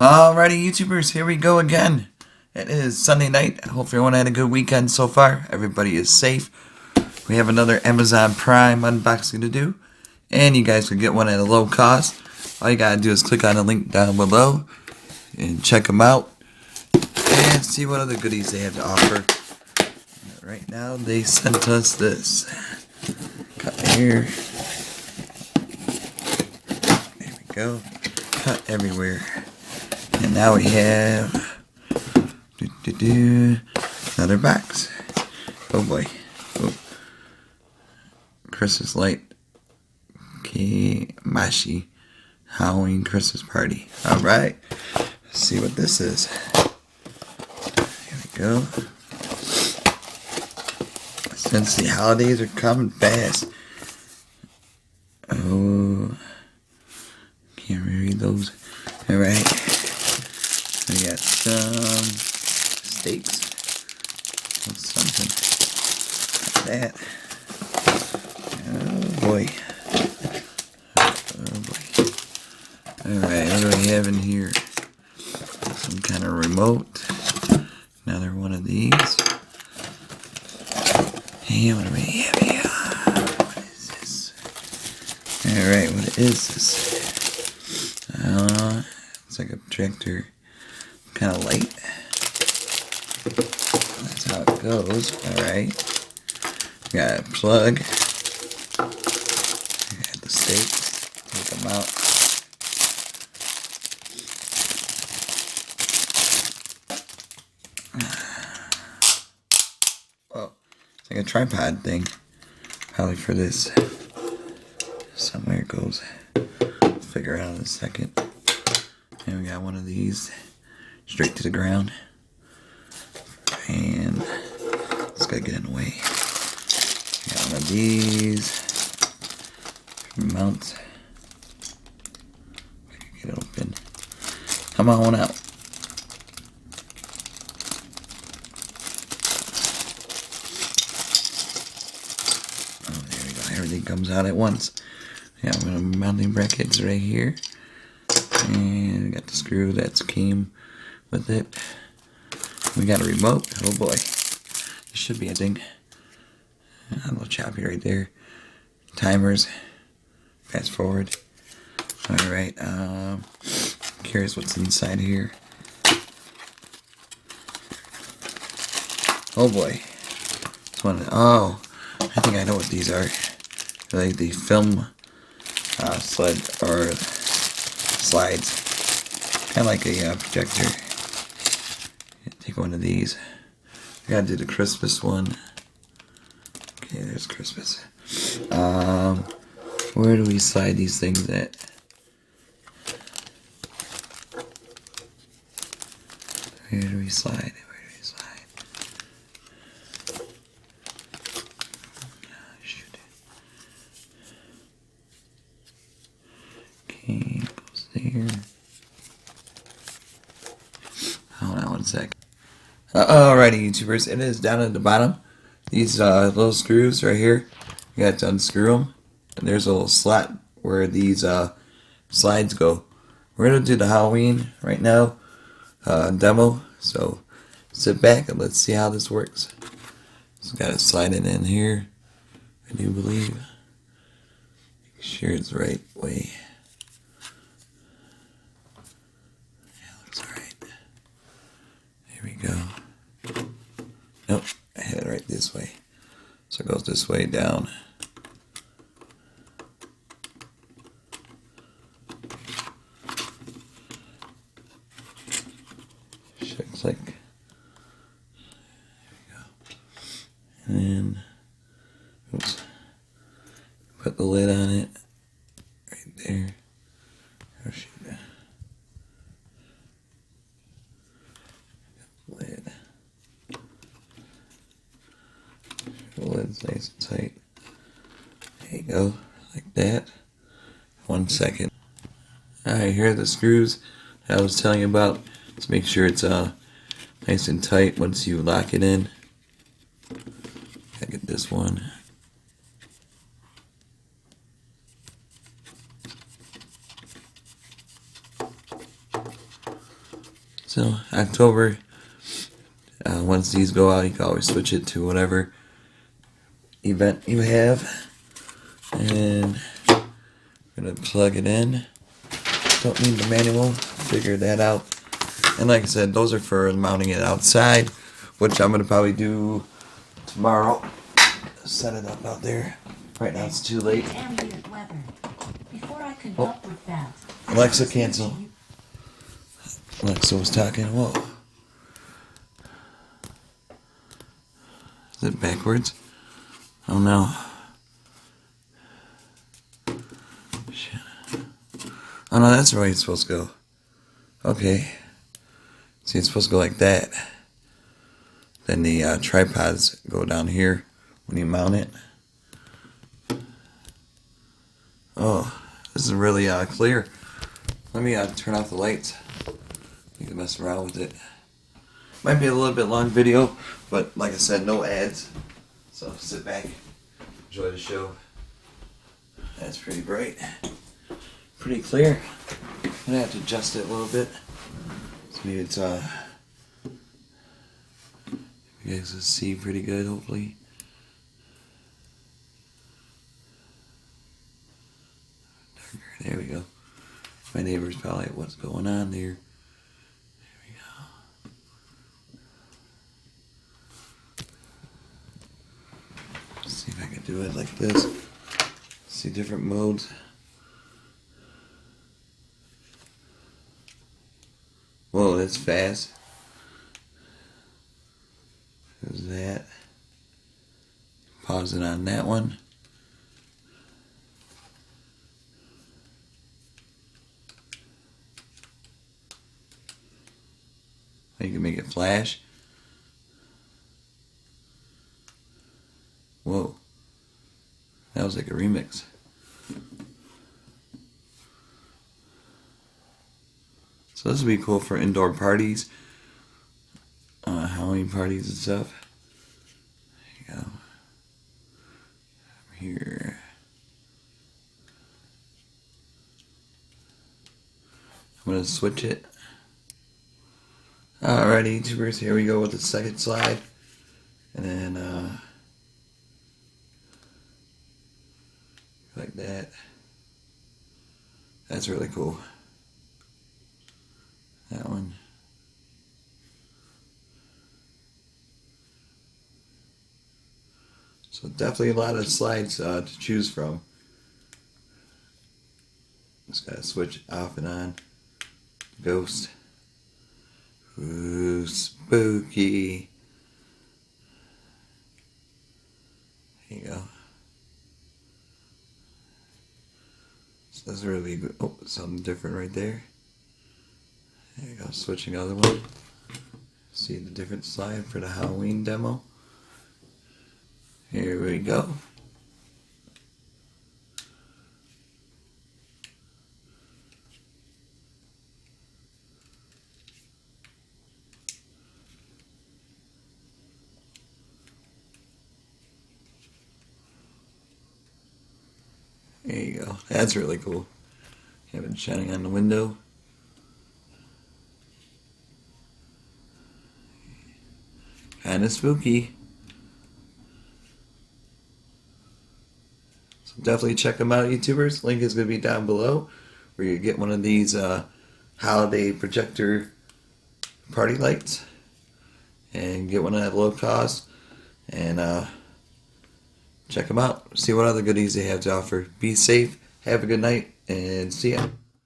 Alrighty, YouTubers, here we go again. It is Sunday night. Hope everyone had a good weekend so far. Everybody is safe. We have another Amazon Prime unboxing to do, and you guys can get one at a low cost. All you gotta do is click on the link down below and check them out and see what other goodies they have to offer. Right now, they sent us this. Cut here. There we go. Cut everywhere. And now we have another box. Oh boy. Oh. Christmas light. KMASHI Halloween Christmas party. Alright. Let's see what this is. Here we go. Since the holidays are coming fast. Oh. Can't read those. Alright. We got some steaks. Something like that. Oh boy. Oh boy. Alright, what do we have in here? Some kind of remote. Another one of these. And what do we have here? What is this? Alright, what is this? It's like a projector. Kind of light. That's how it goes. Alright. Got a plug. Got the steaks. Take them out. Oh, it's like a tripod thing. Probably for this. Somewhere it goes. Figure it out in a second. And we got one of these. Straight to the ground. And it's gotta get in the way. Got one of these. Mount. Get it open. Come on out. Oh, there we go. Everything comes out at once. Yeah, I'm gonna mounting brackets right here. And we got the screw that came with it. We got a remote. Oh boy. This should be a thing. A little choppy right there. Timers. Fast forward. Alright. Curious what's inside here. Oh boy. This one. Oh. I think I know what these are. They're like the film sled or slides. Kind of like a projector. Take one of these. I gotta do the Christmas one. Okay, there's Christmas. Where do we slide these things at? Where do we slide? Where do we slide? Oh, shoot. Okay, goes there. Hold on one sec. Alrighty, YouTubers, it is down at the bottom. These little screws right here, you got to unscrew them. And there's a little slot where these slides go. We're going to do the Halloween right now demo. So sit back and let's see how this works. Just got to slide it in here, I do believe. Make sure it's the right way. Yeah, looks alright. There we go. Nope, I had it right this way. So it goes this way down. Should click. There we go. And then, oops, put the lid on it. Right there. Oh shoot. Lid. The lid's nice and tight. There you go, like that. 1 second. Alright, here are the screws that I was telling you about. Let's make sure it's nice and tight once you lock it in. Gotta get this one. So October, once these go out, you can always switch it to whatever event you have. And I'm gonna plug it in. Don't need the manual. Figure that out. And like I said, those are for mounting it outside, which I'm gonna probably do tomorrow. Set it up out there. Right now it's too late. Oh, Alexa, cancel. Alexa was talking. Whoa. Is it backwards? Oh no. Shit. Oh no, that's the way it's supposed to go. Okay. See, it's supposed to go like that. Then the tripods go down here when you mount it. Oh, this is really clear. Let me turn off the lights. You can mess around with it. Might be a little bit long video, but like I said, no ads. So sit back, enjoy the show. That's pretty bright. Pretty clear. I'm gonna have to adjust it a little bit. So maybe it's you guys can see pretty good, hopefully. There we go. My neighbor's probably like, what's going on there? There we go. Let's see if I can do it like this. See different modes. Whoa, that's fast. There's that. Pause it on that one. You can make it flash. Whoa. That was like a remix. So this would be cool for indoor parties. Halloween parties and stuff. There you go. Here. I'm going to switch it. Alrighty, YouTubers, here we go with the second slide. And then, like that. That's really cool. That one. So definitely a lot of slides to choose from. Just gotta switch off and on. Ghost. Ooh, spooky. There you go. So that's really good. Oh, something different right there. There you go. Switching other one. See the different slide for the Halloween demo. Here we go. There you go. That's really cool. Have it shining on the window. Kinda spooky. So definitely check them out, YouTubers. Link is going to be down below where you get one of these holiday projector party lights and get one at low cost. And check them out. See what other goodies they have to offer. Be safe. Have a good night. And see ya.